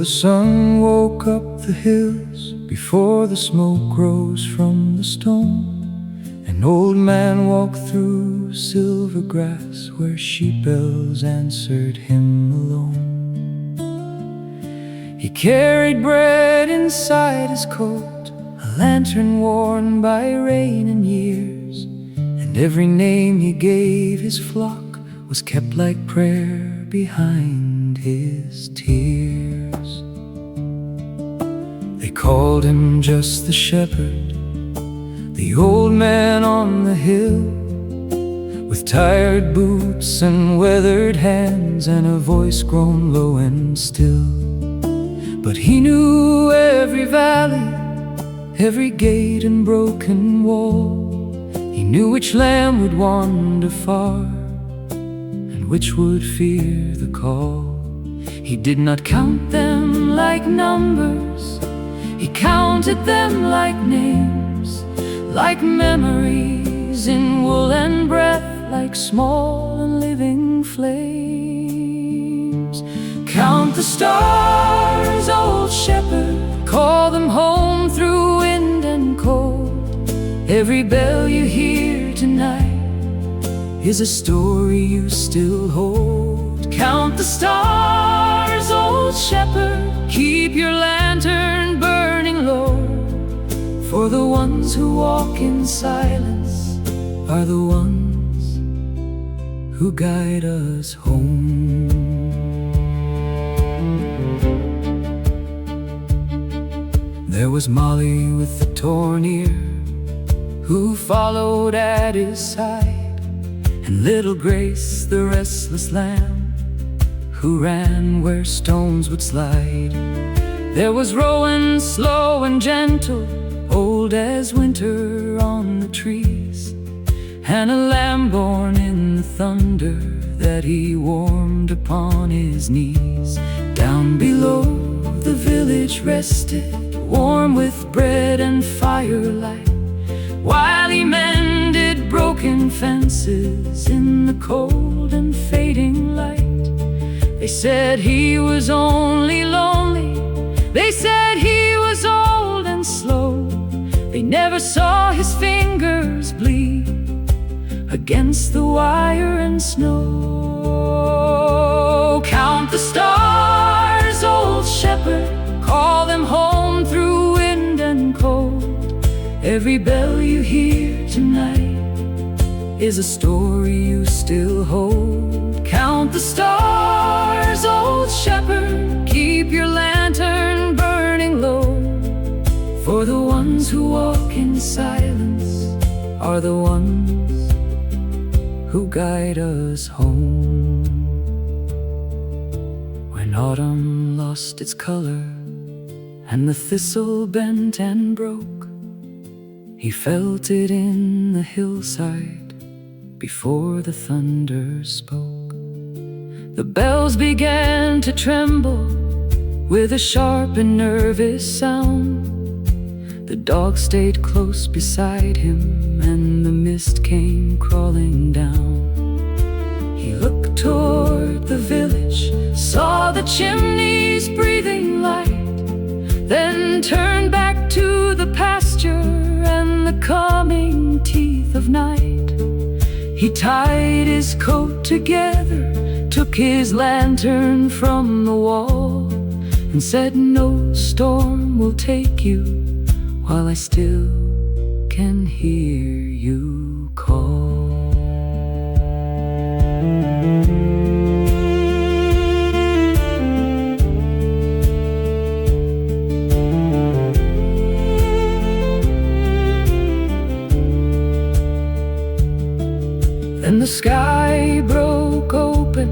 the sun woke up the hills, before the smoke rose from the stone, an old man walked through silver grass where sheep bells answered him alone. He carried bread inside his coat, a lantern worn by rain and years, and every name he gave his flock was kept like prayer behind his tears. They called him just the shepherd, the old man on the hill, with tired boots and weathered hands and a voice grown low and still. But he knew every valley, every gate and broken wall. He knew which lamb would wander far and which would fear the call. He did not count them like numbers, he counted them like names, like memories in wool and breath, like small and living flames. Count the stars, old shepherd, call them home through wind and cold. Every bell you hear tonight is a story you still hold. Count the stars, old shepherd, keep your lantern burning low, for the ones who walk in silence are the ones who guide us home. There was Molly with the torn ear, who followed at his side, and little Grace, the restless lamb, who ran where stones would slide. There was Rowan, slow and gentle, old as winter on the trees, and a lamb born in the thunder that he warmed upon his knees. Down below the village rested, warm with bread and firelight, while he mended broken fences in the cold and fading light. They said he was only lonely, they said he was old and slow. They never saw his fingers bleed against the wire and snow. Count the stars, old shepherd, call them home through wind and cold. Every bell you hear tonight is a story you still hold. Count the stars, old shepherd, keep your lantern burning low, for the ones who walk in silence are the ones who guide us home. When autumn lost its color and the thistle bent and broke, he felt it in the hillside before the thunder spoke. The bells began to tremble with a sharp and nervous sound. The dog stayed close beside him and the mist came crawling down. He looked toward the village, saw the chimneys breathing light, then turned back to the pasture and the coming teeth of night. He tied his coat together, took his lantern from the wall, and said, "No storm will take you while I still can hear you call." Then the sky broke open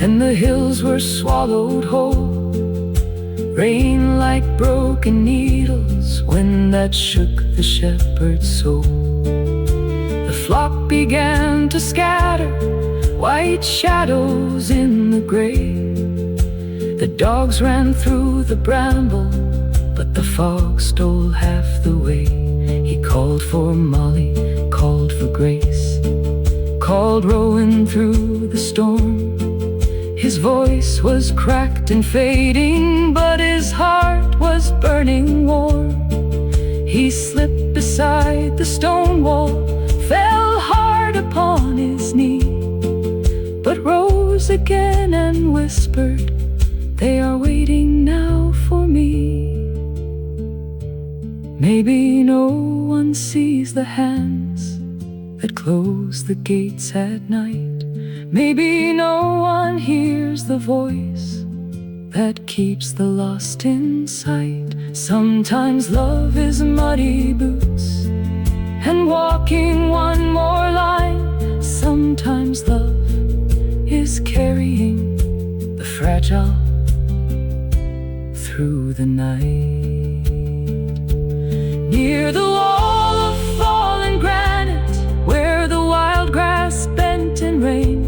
and the hills were swallowed whole. Rain like broken needles, wind that shook the shepherd's soul. The flock began to scatter, white shadows in the gray. The dogs ran through the bramble, but the fog stole half the way. He called for Molly, called for Grace, called Rowan through the storm. His voice was cracked and fading, but his heart was burning warm. He slipped beside the stone wall, fell hard upon his knee, but rose again and whispered, "They are waiting now for me." Maybe no one sees the hands that close the gates at night. Maybe no one hears the voice that keeps the lost in sight. Sometimes love is muddy boots and walking one more line. Sometimes love is carrying the fragile through the night. Near the wall of fallen granite, where the wild grass bent in rain,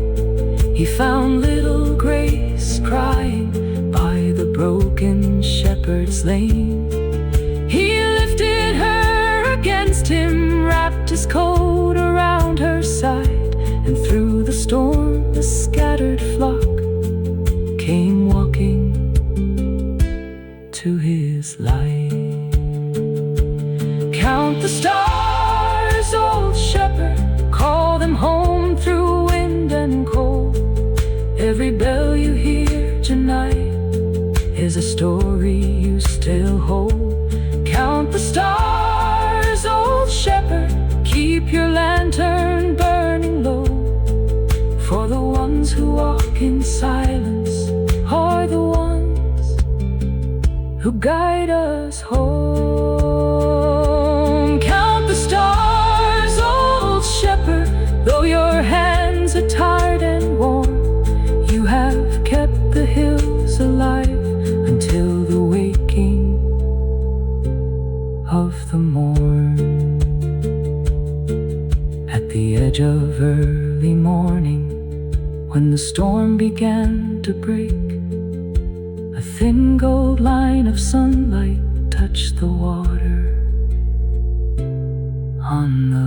he found little Grace crying by the broken shepherd's lane. He lifted her against him, wrapped his coat around her side, and through the storm the scattered flock came walking to his light. Count the stars, old shepherd, call them home through wind and cold. Every bell you hear tonight is a story you still hold. Count the stars, old shepherd, keep your lantern burning low, for the ones who walk in silence are the ones who guide us home. Count the stars, old shepherd, though your hands are tired and worn, you have kept the hills alive until the waking of the morn. At the edge of early morning, when the storm began to break, a thin gold line of sunlight touched the water on the